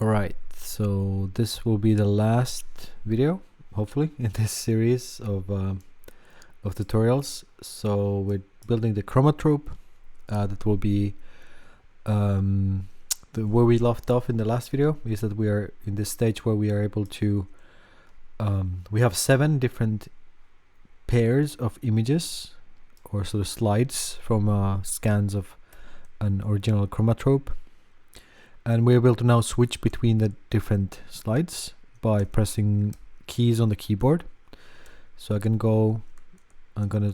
Alright, so this will be the last video, hopefully, in this series of tutorials. So we're building the Chromatrope. That will be where we left off in the last video, is that we are in this stage where we are able to we have 7 different pairs of images or sort of slides from scans of an original Chromatrope. And we're able to now switch between the different slides by pressing keys on the keyboard. So I'm gonna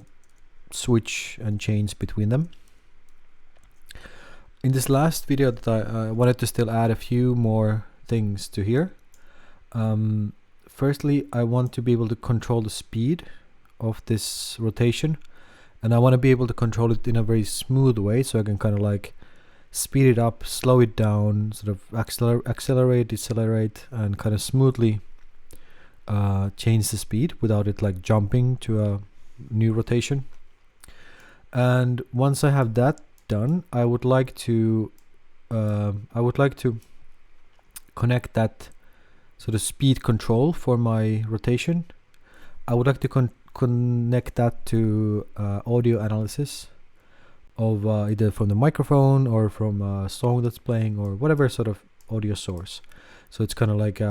switch and change between them. In this last video that I wanted to still add a few more things to here. Firstly, I want to be able to control the speed of this rotation, and I want to be able to control it in a very smooth way, so I can kind of like speed it up, slow it down, sort of accelerate, decelerate, and kind of smoothly change the speed without it like jumping to a new rotation. And once I have that done, I would like to connect that sort of speed control for my rotation. I would like to connect that to audio analysis of either from the microphone or from a song that's playing or whatever sort of audio source. So it's kind of like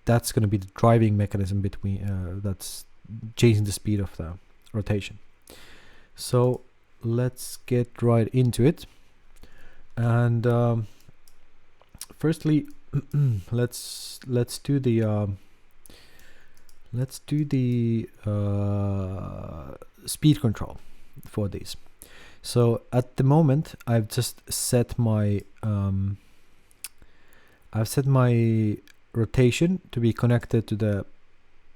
that's going to be the driving mechanism between that's changing the speed of the rotation. So let's get right into it. And firstly, let's do the speed control for these. So at the moment, I've just set my rotation to be connected to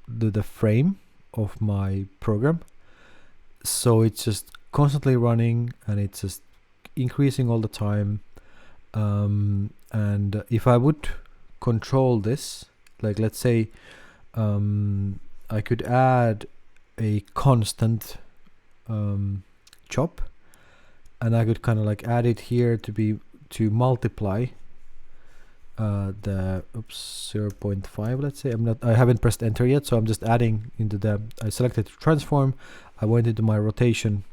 the frame of my program. So it's just constantly running and it's just increasing all the time. And if I would control this, like let's say I could add a constant chop, and I could kind of like add it here to multiply the 0.5, let's say. I haven't pressed enter yet, so I'm just adding into I selected transform, I went into my rotation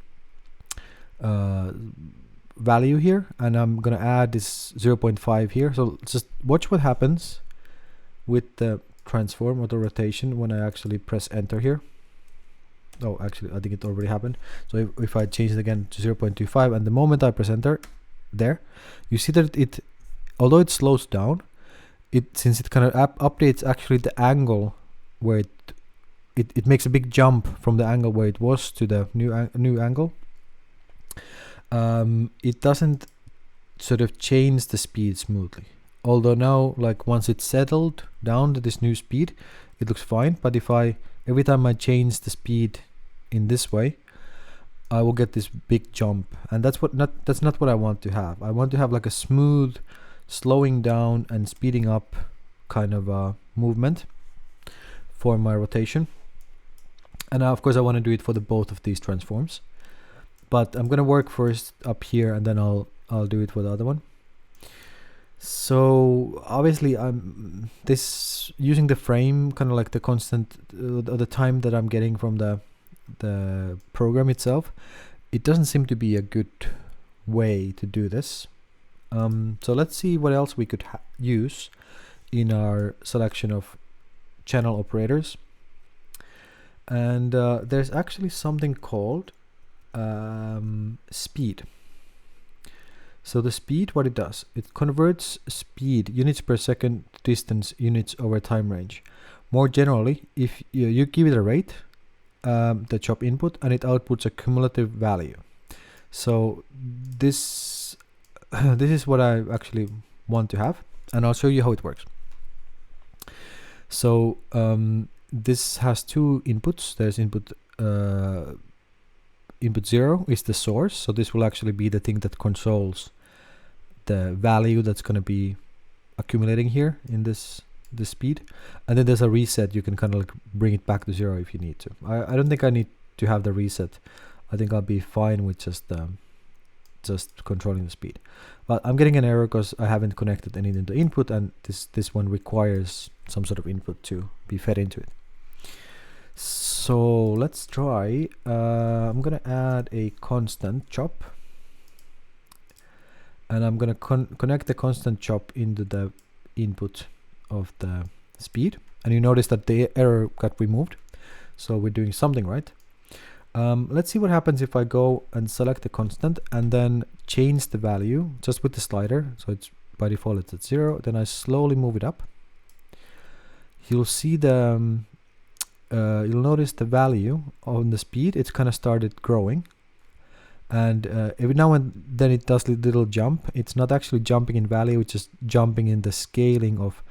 value here, and I'm gonna add this 0.5 here. So just watch what happens with the transform or the rotation when I actually press enter here. Oh, actually, I think it already happened. So if I change it again to 0.25, and the moment I press enter there, you see that although it slows down, since it kind of updates actually the angle where it makes a big jump from the angle where it was to the new angle. It doesn't sort of change the speed smoothly. Although now, like once it's settled down to this new speed, it looks fine. But every time I change the speed in this way, I will get this big jump, and that's not what I want to have. I want to have like a smooth slowing down and speeding up kind of a movement for my rotation. And now of course I want to do it for both of these transforms, but I'm gonna work first up here and then I'll do it for the other one. So obviously I'm using the frame, kind of like the constant the time that I'm getting from the program itself. It doesn't seem to be a good way to do this. So let's see what else we could use in our selection of channel operators. And there's actually something called speed. So the speed, what it does, it converts speed, units per second, distance, units over time range. More generally, if you give it a rate, the chop input, and it outputs a cumulative value. So this is what I actually want to have, and I'll show you how it works. So this has 2 inputs. There's input 0 is the source, so this will actually be the thing that controls the value that's going to be accumulating here in this speed. And then there's a reset. You can kind of like bring it back to 0 if you need to. I don't think I need to have the reset. I think I'll be fine with just just controlling the speed. But I'm getting an error because I haven't connected anything to input, and this one requires some sort of input to be fed into it. So let's try. I'm gonna add a constant chop, and I'm gonna connect the constant chop into the input of the speed, and you notice that the error got removed, so we're doing something right. Let's see what happens if I go and select the constant and then change the value just with the slider. So it's by default it's at 0. Then I slowly move it up. You'll see the you'll notice the value on the speed, it's kind of started growing, and every now and then it does a little jump. It's not actually jumping in value, it's just jumping in the scaling of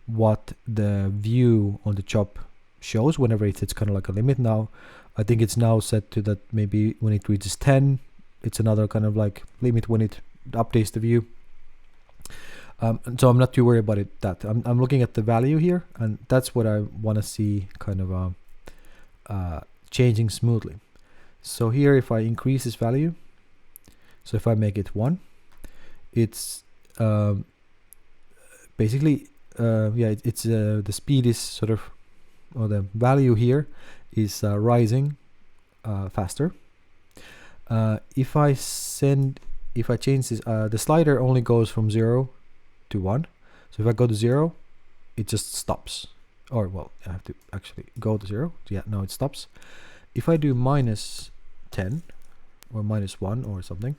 what the view on the chop shows whenever it's kind of like a limit. Now I think it's now set to that maybe when it reaches 10, it's another kind of like limit when it updates the view. So I'm not too worried about it. I'm looking at the value here, and that's what I want to see kind of changing smoothly. So here, if I increase this value, so if I make it 1, it's basically it's the speed is sort of, or the value here is rising faster. If I change this, the slider only goes from 0 to 1. So if I go to 0, it just stops. Or well, I have to actually go to 0. Yeah, now it stops. If I do minus 10 or minus 1 or something,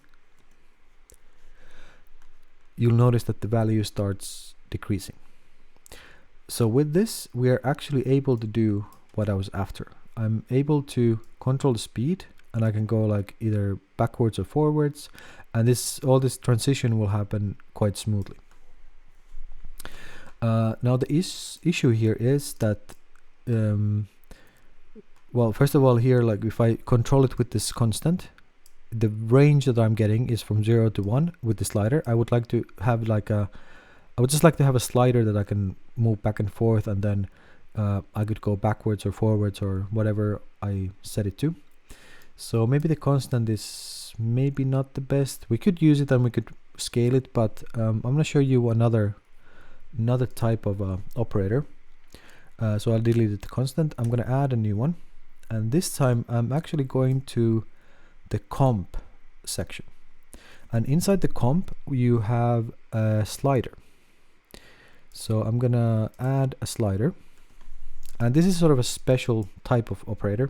you'll notice that the value starts decreasing. So with this, we are actually able to do what I was after. I'm able to control the speed, and I can go like either backwards or forwards, and all this transition will happen quite smoothly. Now the issue here is that well, first of all, here, like if I control it with this constant, the range that I'm getting is from 0 to 1 with the slider. I would like to have like I would just like to have a slider that I can move back and forth, and then I could go backwards or forwards or whatever I set it to. So maybe the constant is maybe not the best. We could use it and we could scale it, but I'm gonna show you another type of operator. So I'll delete the constant. I'm gonna add a new one, and this time I'm actually going to the comp section, and inside the comp you have a slider. So I'm gonna add a slider, and this is sort of a special type of operator.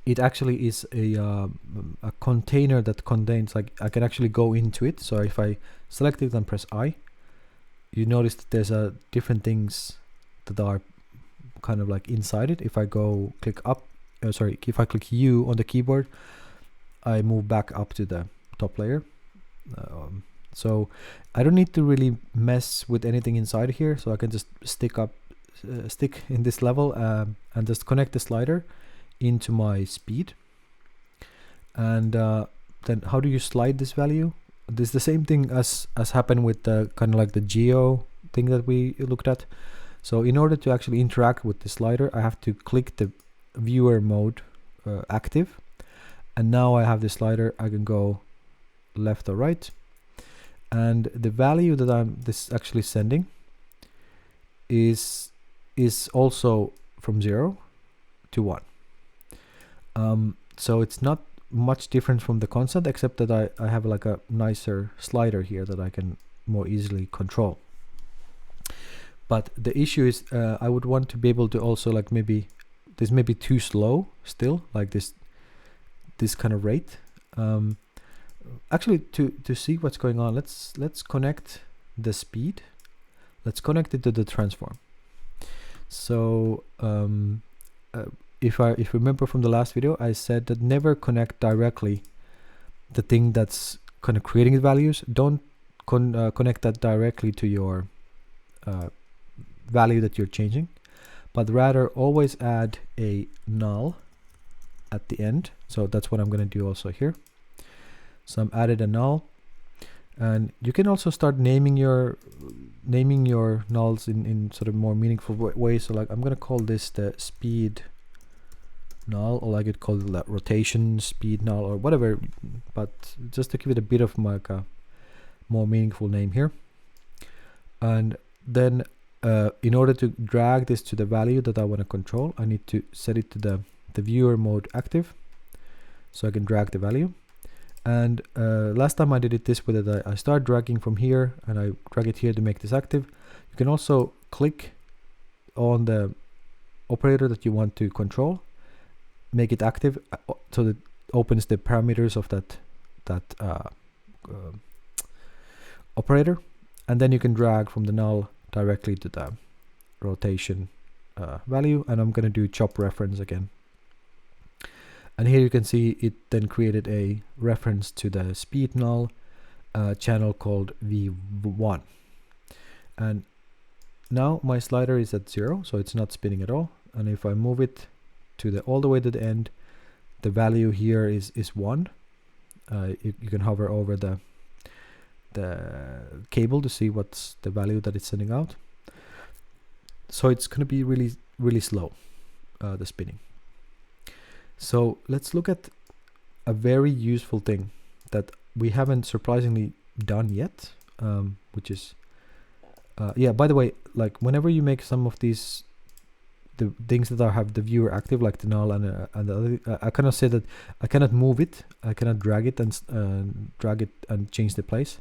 It actually is a container that contains, like, I can actually go into it. So if I select it and press I, you notice that there's different things that are kind of like inside it. If I go click up, if I click U on the keyboard, I move back up to the top layer. So I don't need to really mess with anything inside here. So I can just stick in this level and just connect the slider into my speed. And then how do you slide this value? This is the same thing as happened with the kind of like the geo thing that we looked at. So in order to actually interact with the slider, I have to click the viewer mode active, and now I have the slider. I can go left or right, and the value that I'm actually sending is also from 0 to 1. So it's not much different from the constant, except that I have like a nicer slider here that I can more easily control. But the issue is I would want to be able to also, like, maybe this may be too slow still, like this kind of rate. Actually, to see what's going on, let's connect the speed. Let's connect it to the transform. So if you remember from the last video, I said that never connect directly the thing that's kind of creating the values. Don't connect that directly to your value that you're changing, but rather always add a null at the end. So that's what I'm going to do also here. So I'm added a null, and you can also start naming your nulls in sort of more meaningful ways. So like I'm going to call this the speed null, or I could call it like rotation speed null or whatever, but just to give it a bit of like a more meaningful name here. And then in order to drag this to the value that I want to control, I need to set it to the viewer mode active, so I can drag the value. And last time I did it this way, that I start dragging from here and I drag it here to make this active. You can also click on the operator that you want to control, make it active, so that opens the parameters of that operator, and then you can drag from the null directly to the rotation value. And I'm going to do chop reference again. And here you can see it then created a reference to the speed null channel called V1. And now my slider is at 0, so it's not spinning at all. And if I move it to all the way to the end, the value here is 1. You can hover over the cable to see what's the value that it's sending out. So it's going to be really slow, the spinning. So let's look at a very useful thing that we haven't surprisingly done yet, which is yeah, by the way, like whenever you make some of these the things that have the viewer active, like the null and the other, I cannot say that I cannot move it, I cannot drag it and change the place.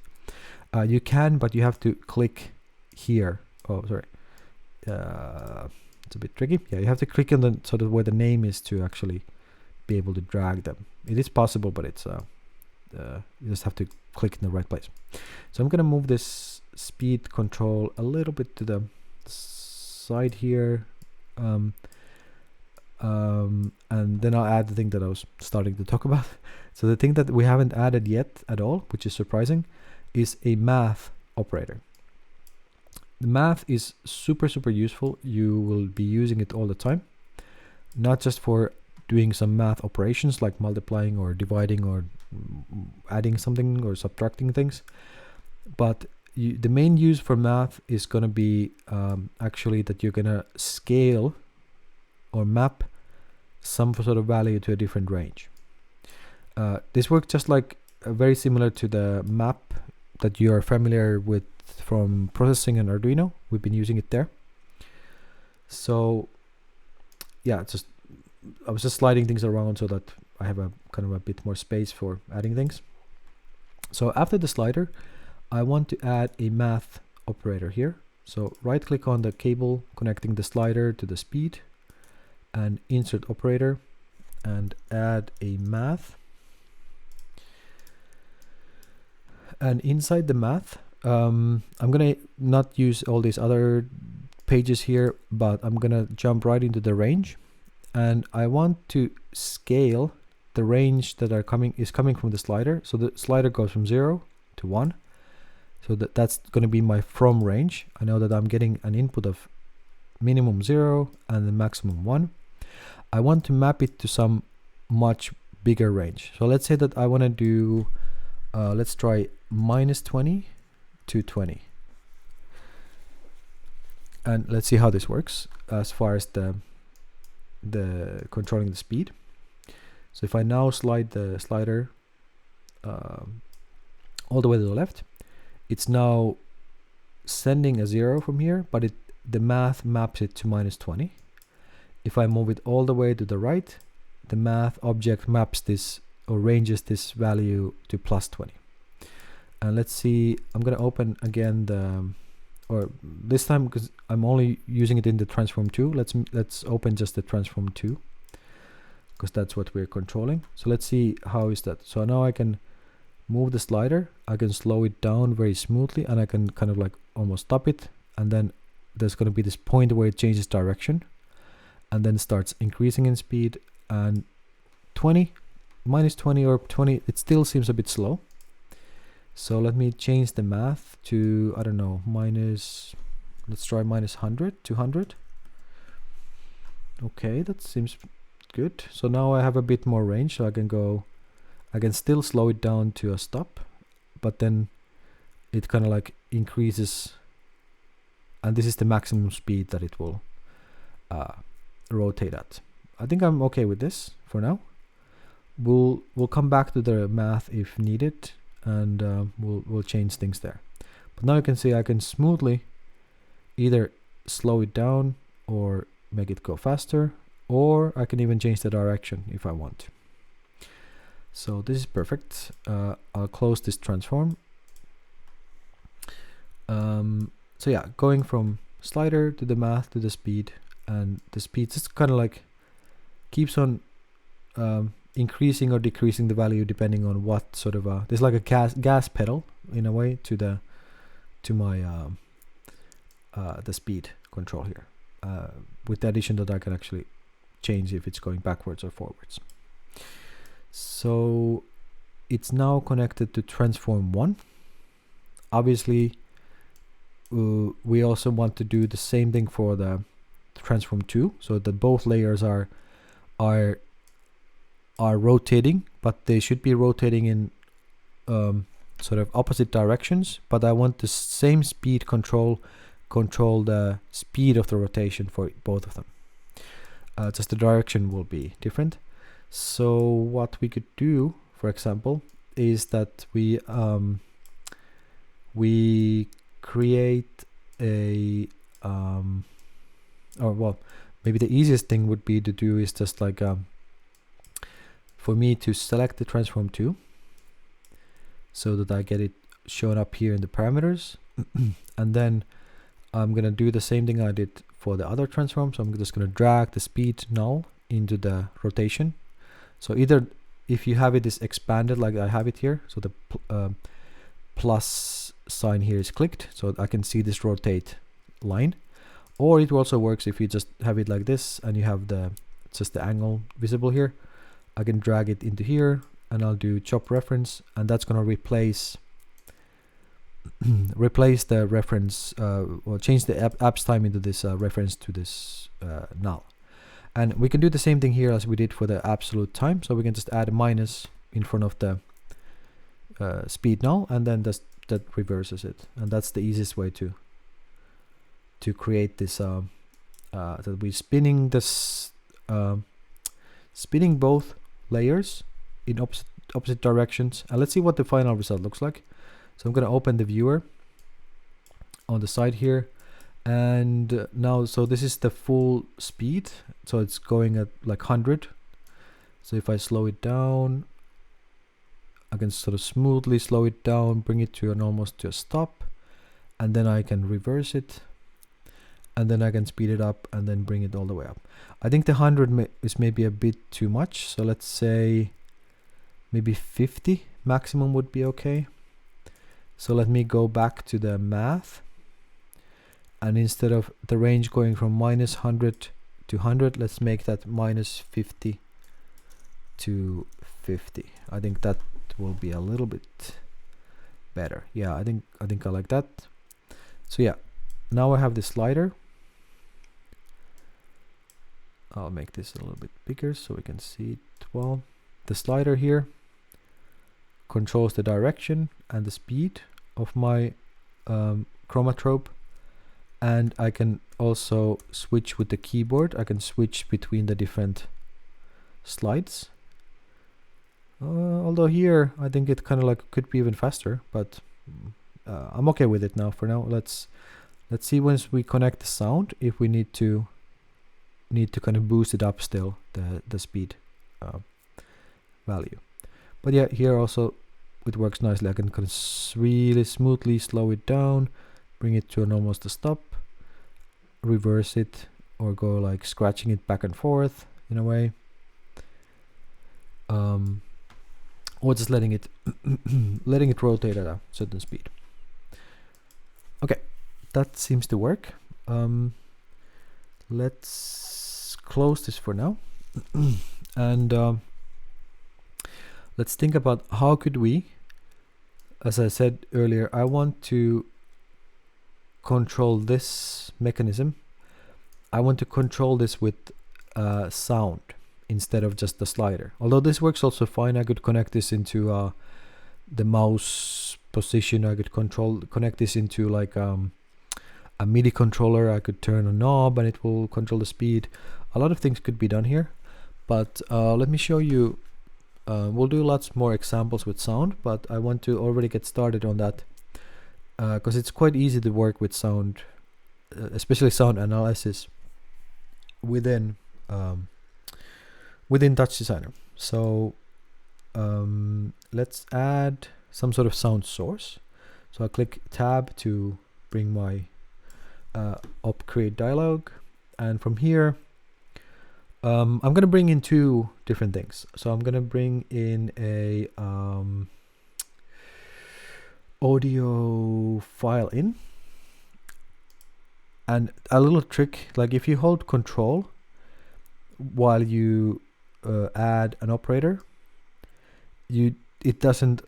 You can, but you have to click here. Oh, sorry, it's a bit tricky. Yeah, you have to click on the sort of where the name is to actually be able to drag them. It is possible, but it's you just have to click in the right place. So I'm gonna move this speed control a little bit to the side here, and then I'll add the thing that I was starting to talk about. So the thing that we haven't added yet at all, which is surprising, is a math operator. The math is super useful. You will be using it all the time, not just for doing some math operations like multiplying or dividing or adding something or subtracting things, but the main use for math is going to be actually that you're going to scale or map some sort of value to a different range. This works just like very similar to the map that you are familiar with from processing and Arduino. We've been using it there. So yeah, I was just sliding things around so that I have a kind of a bit more space for adding things. So after the slider, I want to add a math operator here. So right click on the cable connecting the slider to the speed and insert operator and add a math. And inside the math, I'm gonna not use all these other pages here, but I'm gonna jump right into the range. And I want to scale the range that is coming from the slider. So the slider goes from 0 to 1. So that's going to be my from range. I know that I'm getting an input of minimum 0 and the maximum 1. I want to map it to some much bigger range. So let's say that I want to do, let's try -20 to 20. And let's see how this works as far as the controlling the speed. So if I now slide the slider all the way to the left, it's now sending a 0 from here, but the math maps it to -20. If I move it all the way to the right, the math object maps this or ranges this value to +20. And let's see, I'm going to open again or this time, because I'm only using it in the transform 2, let's open just the transform 2, because that's what we're controlling. So let's see how is that. So now I can move the slider, I can slow it down very smoothly, and I can kind of like almost stop it, and then there's going to be this point where it changes direction and then starts increasing in speed, and -20 or 20, it still seems a bit slow. So let me change the math to, I don't know, let's try -100, 200. Okay, that seems good. So now I have a bit more range, so I can still slow it down to a stop, but then it kind of like increases, and this is the maximum speed that it will rotate at. I think I'm okay with this for now. We'll come back to the math if needed, and we'll change things there. But now you can see I can smoothly either slow it down or make it go faster, or I can even change the direction if I want to. So this is perfect. I'll close this transform. So yeah, going from slider to the math to the speed, and the speed just kind of like keeps on increasing or decreasing the value depending on what sort of there's like a gas pedal in a way to my the speed control here, with the addition that I can actually change if it's going backwards or forwards. So it's now connected to transform 1. Obviously we also want to do the same thing for the transform 2, so that both layers are rotating, but they should be rotating in sort of opposite directions. But I want the same speed control the speed of the rotation for both of them. Just the direction will be different. So what we could do, for example, is that we create a or well, maybe the easiest thing would be to do is just like for me to select the transform 2 so that I get it shown up here in the parameters. And then I'm gonna do the same thing I did for the other transform. So I'm just gonna drag the speed null into the rotation. So either if you have it is expanded like I have it here, so the plus sign here is clicked, so I can see this rotate line, or it also works if you just have it like this and you have just the angle visible here. I can drag it into here and I'll do chop reference, and that's going to replace the reference or change the apps time into this reference to this null. And we can do the same thing here as we did for the absolute time, so we can just add a minus in front of the speed null, and then that reverses it. And that's the easiest way to create this that we're spinning this spinning both layers in opposite directions. And let's see what the final result looks like. So I'm going to open the viewer on the side here, and now so this is the full speed, so it's going at like 100. So if I slow it down, I can sort of smoothly slow it down, bring it to almost to a stop, and then I can reverse it, and then I can speed it up and then bring it all the way up. I think the 100 is maybe a bit too much, so let's say maybe 50 maximum would be okay. So let me go back to the math, and instead of the range going from -100 to 100, let's make that -50 to 50. I think that will be a little bit better. Yeah, I think I like that. So yeah, now I have the slider. I'll make this a little bit bigger so we can see it well. The slider here controls the direction and the speed of my chromatrope, and I can also switch with the keyboard. I can switch between the different slides. Although here I think it kind of like could be even faster, but I'm okay with it now. For now, let's see once we connect the sound if we need to kind of boost it up still, the speed value. But yeah, here also it works nicely. I can kind of really smoothly slow it down, bring it to almost a stop, reverse it, or go like scratching it back and forth in a way, or just letting it rotate at a certain speed. Okay, that seems to work. Let's close this for now and let's think about how could we, as I said earlier, I want to control this mechanism. I want to control this with sound instead of just the slider. Although this works also fine, I could connect this into the mouse position. I could connect this into like a MIDI controller. I could turn a knob and it will control the speed. A lot of things could be done here, But let me show you. We'll do lots more examples with sound, but I want to already get started on that because it's quite easy to work with sound, especially sound analysis within TouchDesigner. So let's add some sort of sound source. So I click tab to bring my up create dialog, and from here I'm going to bring in two different things. So I'm going to bring in a audio file in, and a little trick, like if you hold control while you add an operator, it doesn't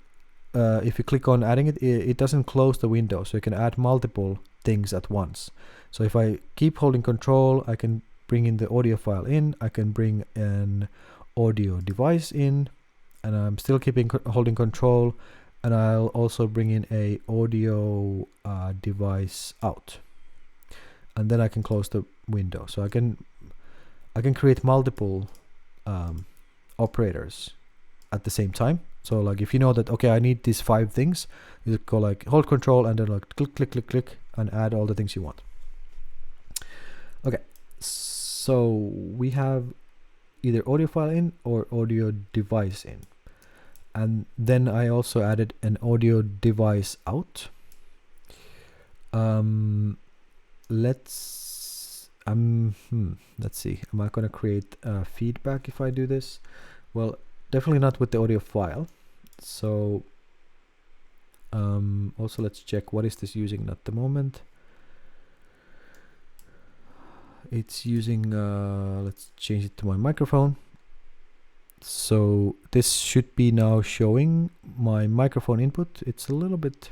if you click on adding it doesn't close the window, so you can add multiple things at once. So if I keep holding control, I can bring in the audio file in, I can bring an audio device in, and I'm still keeping holding control, and I'll also bring in a audio device out, and then I can close the window. So I can create multiple operators at the same time. So like if you know that, okay, I need these 5 things, you go like hold control and then like click, click, click, click, and add all the things you want. Okay, so we have either audio file in or audio device in. And then I also added an audio device out. Let's see, am I going to create feedback if I do this? Well, definitely not with the audio file. So also let's check what is this using at the moment. It's using let's change it to my microphone. So this should be now showing my microphone input. It's a little bit,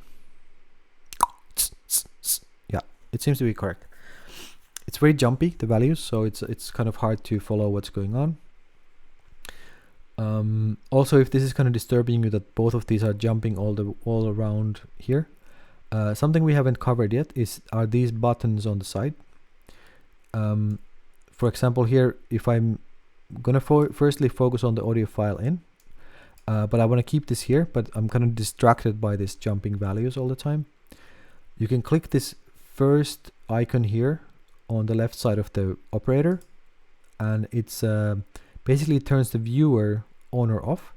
yeah, it seems to be correct. It's very jumpy, the values, so it's kind of hard to follow what's going on. Also, if this is kind of disturbing you that both of these are jumping all around here, something we haven't covered yet are these buttons on the side. For example, here, if I'm gonna firstly focus on the audio file in, but I want to keep this here, but I'm kind of distracted by this jumping values all the time. You can click this first icon here on the left side of the operator, and it's basically turns the viewer on or off.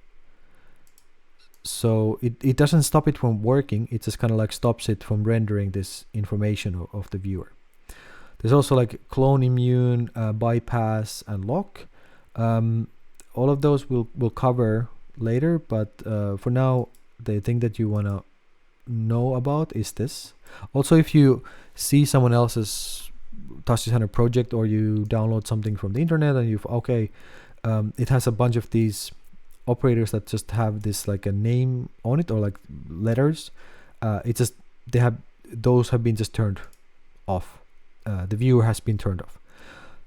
So it doesn't stop it from working, it just kind of like stops it from rendering this information of the viewer. There's also like clone immune, bypass, and lock. All of those we'll cover later, but for now the thing that you want to know about is this. Also, if you see someone else's TouchDesigner project, or you download something from the internet and it has a bunch of these operators that just have this like a name on it, or like letters, those have been just turned off. The viewer has been turned off.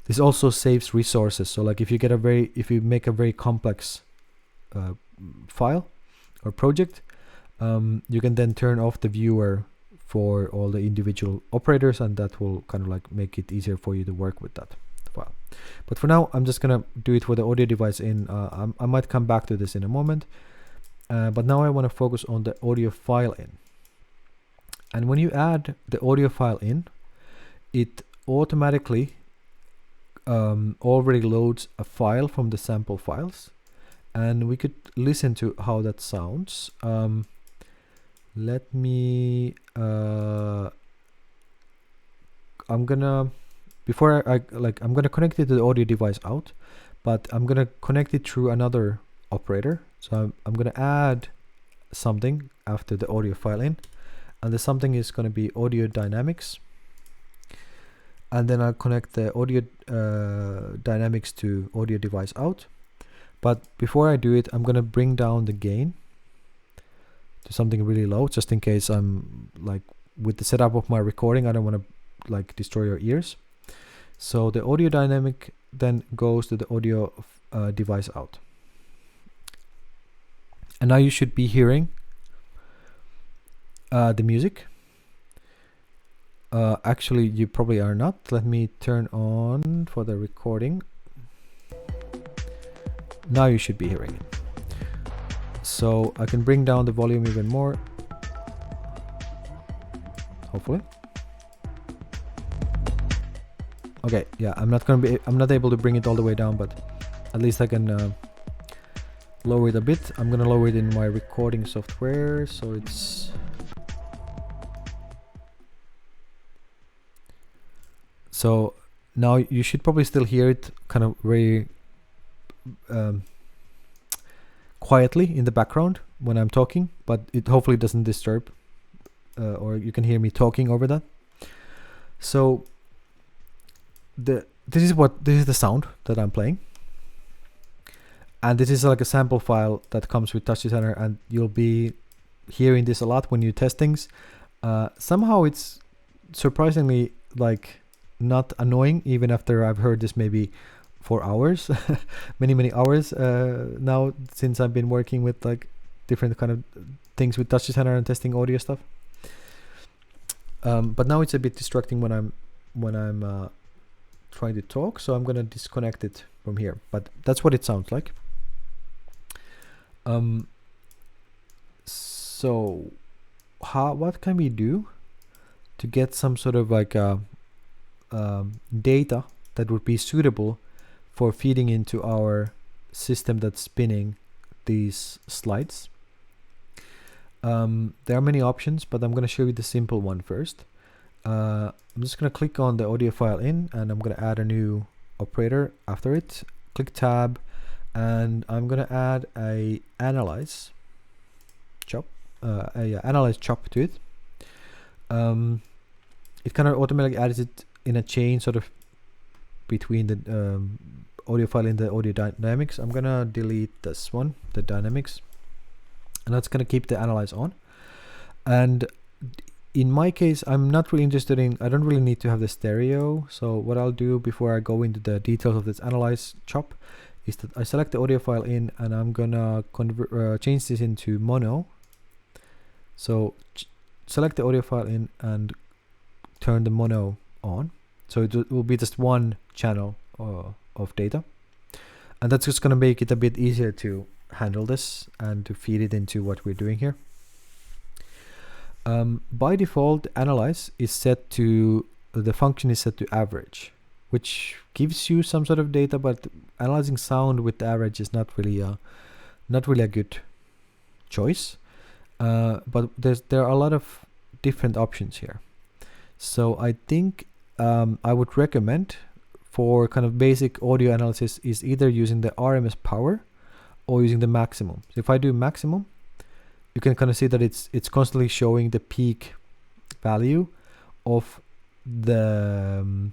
This also saves resources. So like if you make a very complex file or project, you can then turn off the viewer for all the individual operators, and that will kind of like make it easier for you to work with that file. But for now, I'm just gonna do it for the audio device in. I might come back to this in a moment, but now I want to focus on the audio file in. And when you add the audio file in, it automatically already loads a file from the sample files, and we could listen to how that sounds. Let me I'm gonna connect it to the audio device out, but I'm gonna connect it through another operator. So I'm gonna add something after the audio file in, and the something is gonna be audio dynamics, and then I'll connect the audio dynamics to audio device out. But before I do it, I'm gonna bring down the gain to something really low, just in case I'm like with the setup of my recording, I don't want to like destroy your ears. So the audio dynamic then goes to the audio device out, and now you should be hearing the music. Actually, you probably are not. Let me turn on for the recording. Now you should be hearing it. So I can bring down the volume even more, hopefully. Okay, yeah, I'm not able to bring it all the way down, but at least I can lower it a bit. I'm gonna lower it in my recording software, so it's... So now you should probably still hear it kind of very quietly in the background when I'm talking, but it hopefully doesn't disturb, or you can hear me talking over that. So this is the sound that I'm playing, and this is like a sample file that comes with TouchDesigner, and you'll be hearing this a lot when you test things. Somehow it's surprisingly like not annoying, even after I've heard this maybe for hours, many hours now, since I've been working with like different kind of things with TouchDesigner and testing audio stuff. But now it's a bit distracting when I'm trying to talk, so I'm gonna disconnect it from here. But that's what it sounds like. So what can we do to get some sort of like data that would be suitable for feeding into our system that's spinning these slides? There are many options, but I'm going to show you the simple one first. I'm just going to click on the audio file in, and I'm going to add a new operator after it. Click tab, and I'm going to add a analyze chop, analyze chop to it. It kind of automatically adds it in a chain sort of between the audio file and the audio dynamics. I'm gonna delete this one, the dynamics, and that's gonna keep the analyze on. And in my case, I'm not really interested in, I don't really need to have the stereo. So what I'll do before I go into the details of this analyze chop is that I select the audio file in, and I'm gonna change this into mono. So select the audio file in and turn the mono on. So it will be just one channel of data, and that's just going to make it a bit easier to handle this and to feed it into what we're doing here. By default, analyze is set to, the function is set to average, which gives you some sort of data, but analyzing sound with average is not really a good choice. But there are a lot of different options here. So I think I would recommend for kind of basic audio analysis is either using the RMS power or using the maximum. So if I do maximum, you can kind of see that it's constantly showing the peak value of the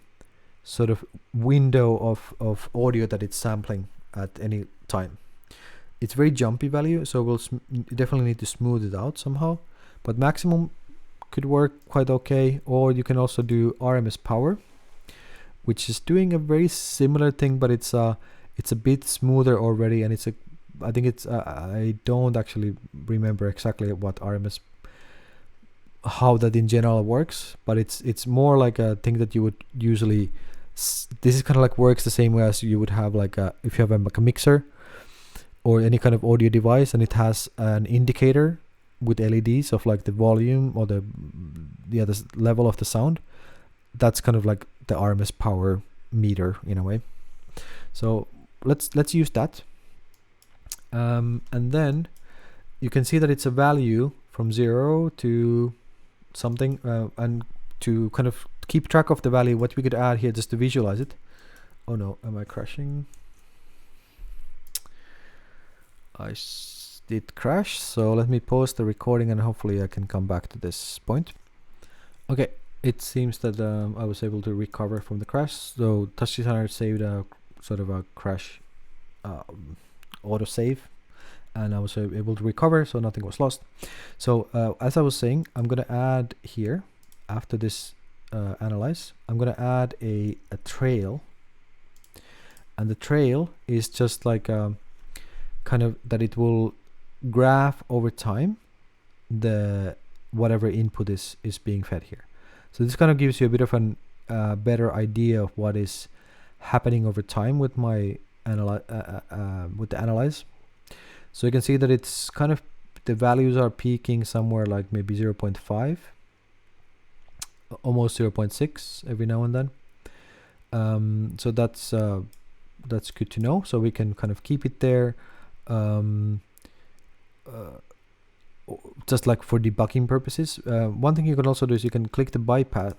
sort of window of audio that it's sampling at any time. It's very jumpy value, so we'll definitely need to smooth it out somehow, but maximum could work quite okay. Or you can also do RMS power, which is doing a very similar thing, but it's a bit smoother already, and I think it's I don't actually remember exactly what RMS, how that in general works, but it's more like a thing that you would usually, this is kind of like works the same way as you would have like if you have like a mixer or any kind of audio device, and it has an indicator with LEDs of like the volume or the level of the sound. That's kind of like the RMS power meter in a way. So let's use that, and then you can see that it's a value from 0 to something, and to kind of keep track of the value, what we could add here just to visualize it. Oh no, am I crashing? I did crash, so let me pause the recording and hopefully I can come back to this point. Okay, it seems that I was able to recover from the crash. So TouchDesigner saved a sort of a crash autosave, and I was able to recover, so nothing was lost. So as I was saying, I'm gonna add here after this analyze, I'm gonna add a trail, and the trail is just like kind of that it will graph over time the whatever input is being fed here. So this kind of gives you a bit of an better idea of what is happening over time with my analyze. So you can see that it's kind of, the values are peaking somewhere like maybe 0.5, almost 0.6 every now and then. So that's good to know. So we can kind of keep it there, just like for debugging purposes. One thing you can also do is you can click the bypass.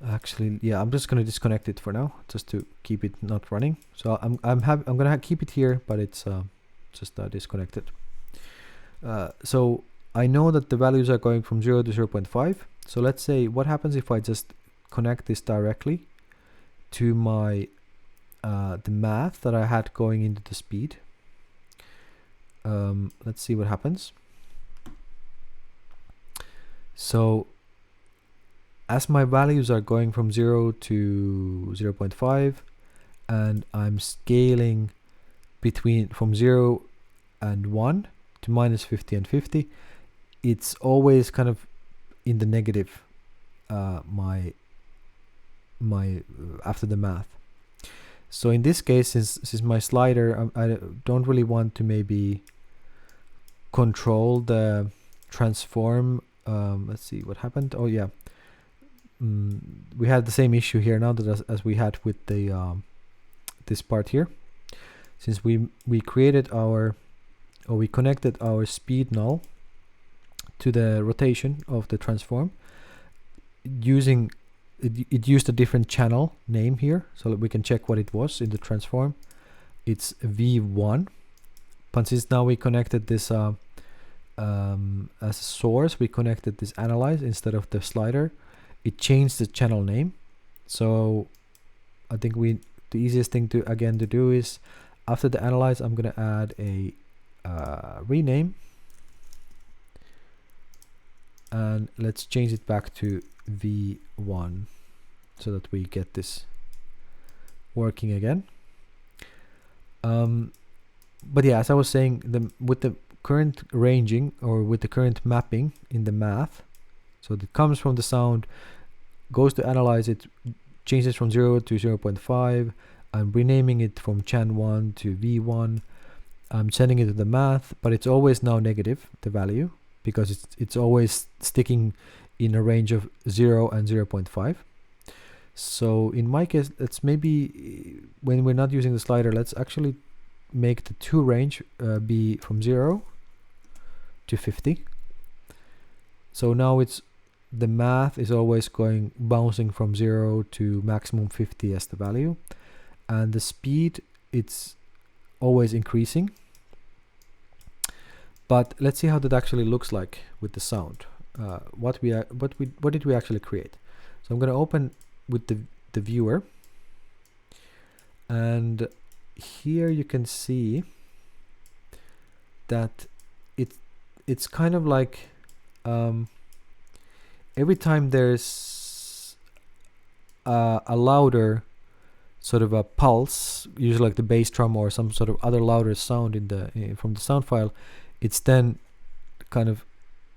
Actually, yeah, I'm just gonna disconnect it for now, just to keep it not running. So I'm gonna keep it here, but it's just disconnected. So I know that the values are going from 0 to 0.5. So let's say what happens if I just connect this directly to my the math that I had going into the speed. Let's see what happens. So as my values are going from 0 to 0.5, and I'm scaling from 0 and 1 to minus 50 and 50, it's always kind of in the negative, my after the math. So in this case, since my slider, I don't really want to maybe control the transform. Let's see what happened. Oh yeah, we had the same issue here now that as we had with the this part here. Since we created we connected our speed null to the rotation of the transform using it used a different channel name here, so that we can check what it was in the transform. It's V1, but since now we connected this as a source, we connected this analyze instead of the slider, it changed the channel name. So I think the easiest thing to do is, after the analyze, I'm gonna add a rename, and let's change it back to V1 so that we get this working again. But yeah, as I was saying, with the current ranging, or with the current mapping in the math, so it comes from the sound, goes to analyze it, changes from 0 to 0.5. I'm renaming it from Chan1 to V1. I'm sending it to the math, but it's always now negative, the value, because it's always sticking in a range of 0 and 0.5. So in my case, let's maybe, when we're not using the slider, let's actually make the to range be from 0 to 50. So now the math is always bouncing from 0 to maximum 50 as the value, and the speed, it's always increasing. But let's see how that actually looks like with the sound. What did we actually create? So I'm going to open with the viewer, and here you can see that it's kind of like every time there's a louder sort of a pulse, usually like the bass drum or some sort of other louder sound from the sound file, it's then kind of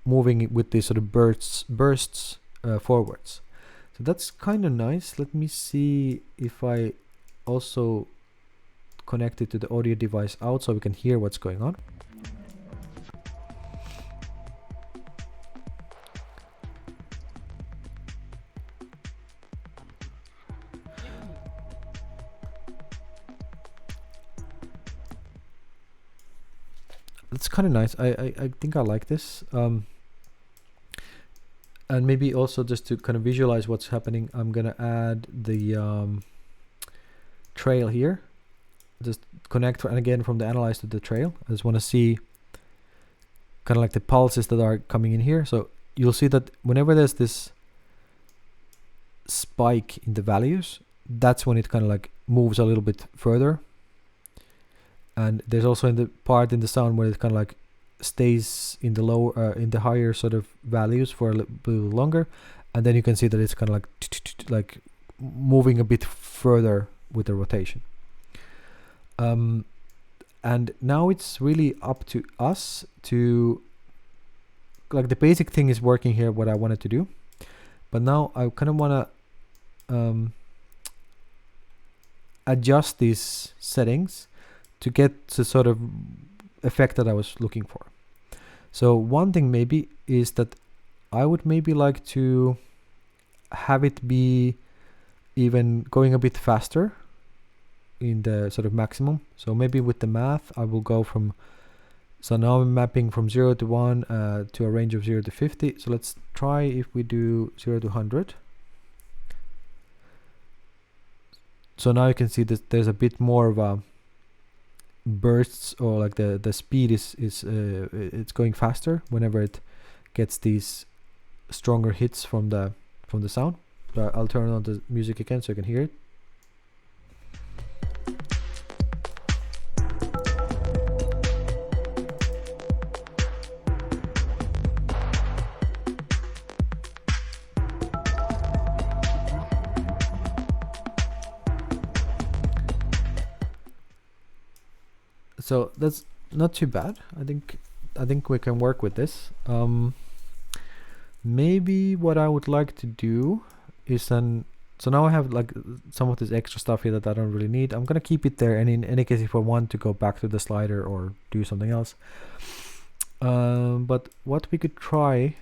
moving with these sort of bursts forwards. So that's kind of nice. Let me see if I also connect it to the audio device out so we can hear what's going on. That's kind of nice. I think I like this. And maybe also just to kind of visualize what's happening, I'm gonna add the trail here. Just connect, and again from the analyze to the trail. I just want to see kind of like the pulses that are coming in here. So you'll see that whenever there's this spike in the values, that's when it kind of like moves a little bit further. And there's also in the part in the sound where it kind of like stays in the lower, in the higher sort of values for a little longer, and then you can see that it's kind of like moving a bit further with the rotation. And now it's really up to us to, like, the basic thing is working here, what I wanted to do, but now I kind of want to adjust these settings to get the sort of effect that I was looking for. So one thing maybe is that I would maybe like to have it be even going a bit faster in the sort of maximum. So maybe with the math I will go from, so now I'm mapping from 0 to 1 to a range of 0 to 50. So let's try if we do 0 to 100. So now you can see that there's a bit more of a bursts, or like the speed is it's going faster whenever it gets these stronger hits from the sound. I'll turn on the music again so you can hear it. So that's not too bad. I think we can work with this. Maybe what I would like to do is so now I have like some of this extra stuff here that I don't really need. I'm gonna keep it there, and in any case, if I want to go back to the slider or do something else, but what we could try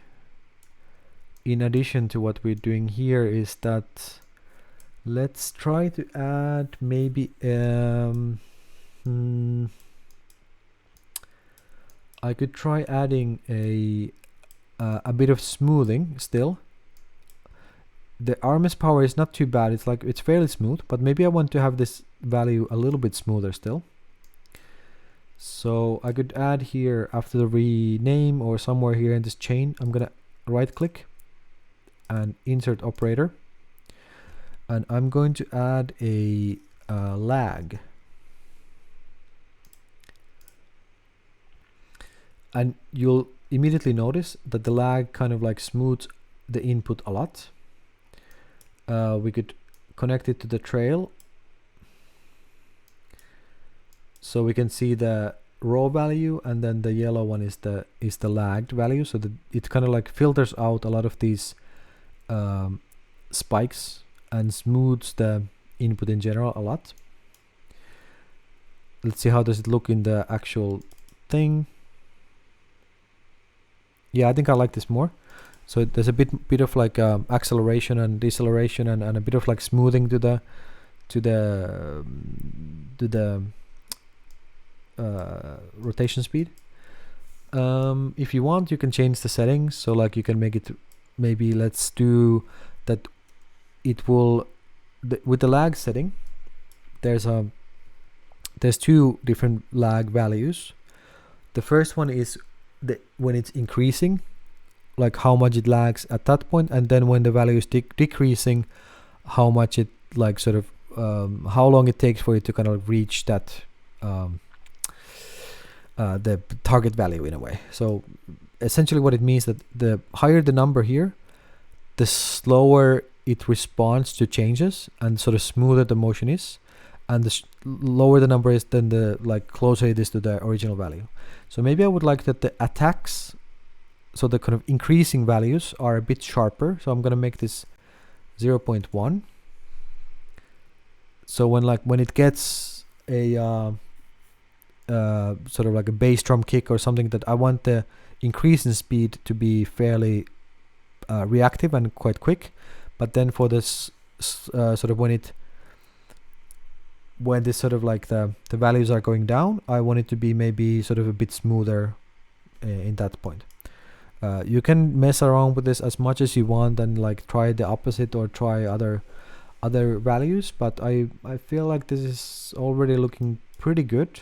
in addition to what we're doing here is that let's try to add maybe I could try adding a bit of smoothing still. The RMS power is not too bad. It's fairly smooth, but maybe I want to have this value a little bit smoother still. So I could add here after the rename or somewhere here in this chain, I'm gonna right click and insert operator, and I'm going to add a lag. And you'll immediately notice that the lag kind of like smooths the input a lot. We could connect it to the trail, so we can see the raw value, and then the yellow one is the lagged value, so that it kind of like filters out a lot of these spikes and smooths the input in general a lot. Let's see how does it look in the actual thing. Yeah, I think I like this more. So there's a bit of like acceleration and deceleration, and a bit of like smoothing to the rotation speed. If you want, you can change the settings. So like you can make it, maybe let's do that. It will with the lag setting. There's two different lag values. The first one is when it's increasing, like how much it lags at that point, and then when the value is decreasing, how much it like sort of how long it takes for it to kind of reach that the target value in a way. So essentially what it means that the higher the number here, the slower it responds to changes and sort of smoother the motion is, and the lower the number is, then the like closer it is to the original value. So maybe I would like that the attacks, so the kind of increasing values are a bit sharper. So I'm gonna make this 0.1. So when it gets a sort of like a bass drum kick or something, that I want the increase in speed to be fairly reactive and quite quick. But then for this sort of when this sort of like the values are going down, I want it to be maybe sort of a bit smoother in that point. You can mess around with this as much as you want and like try the opposite or try other values, but I feel like this is already looking pretty good.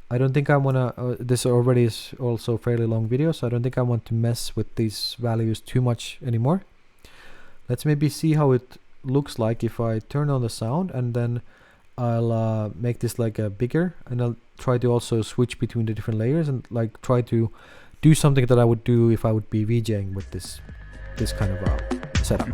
I don't think I wanna this already is also a fairly long video, so I don't think I want to mess with these values too much anymore. Let's maybe see how it looks like if I turn on the sound, and then I'll make this like a bigger, and I'll try to also switch between the different layers and like try to do something that I would do if I would be VJing with this kind of setup.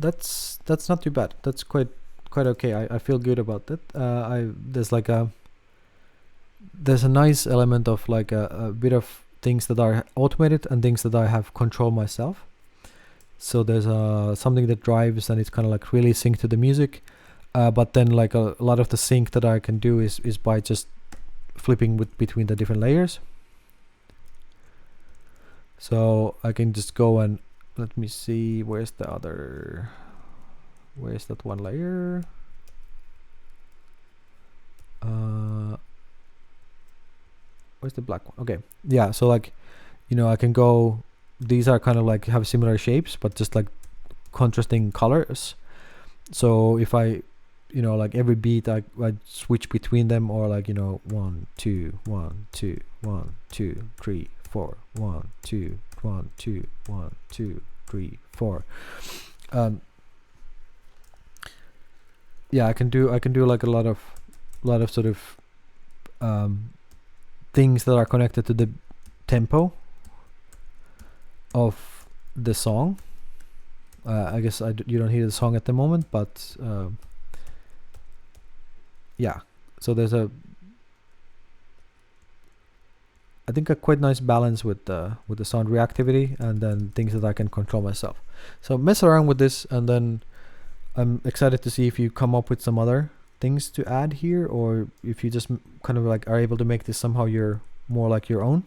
that's not too bad. That's quite okay. I feel good about that. There's a nice element of like a bit of things that are automated and things that I have control myself. So there's something that drives and it's kind of like really synced to the music. But then like a lot of the sync that I can do is by just flipping between the different layers. So I can just go and let me see, where's that one layer? Where's the black one? Okay, yeah, so like, you know, I can go, these are kind of like have similar shapes but just like contrasting colors. So if I, you know, like every beat I switch between them, or like, you know, 1 2 1 2 1 2 3 4 1 2 1 2 1 2 3 4. Yeah, I can do like a lot of sort of things that are connected to the tempo of the song. I guess you don't hear the song at the moment, but yeah, so there's I think a quite nice balance with the sound reactivity and then things that I can control myself. So mess around with this, and then I'm excited to see if you come up with some other things to add here, or if you just kind of like are able to make this somehow more like your own.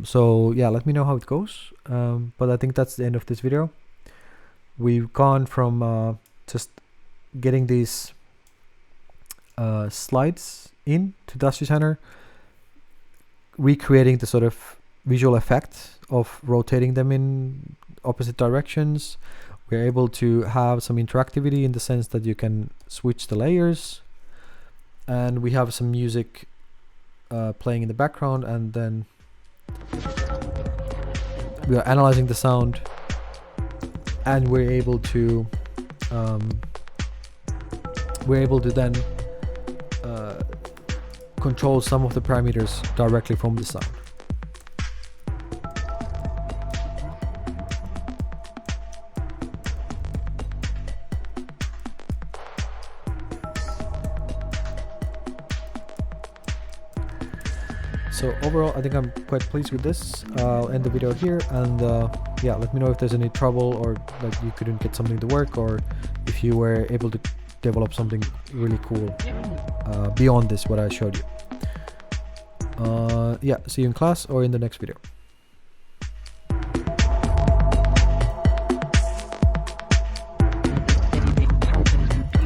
So yeah, let me know how it goes. But I think that's the end of this video. We've gone from just getting these slides in to TouchDesigner, recreating the sort of visual effect of rotating them in opposite directions. We're able to have some interactivity in the sense that you can switch the layers, and we have some music playing in the background, and then we are analyzing the sound, and we're able to then control some of the parameters directly from the sound. So overall, I think I'm quite pleased with this. I'll end the video here, and yeah, let me know if there's any trouble, or like you couldn't get something to work, or if you were able to develop something really cool beyond this what I showed you. Yeah, see you in class or in the next video.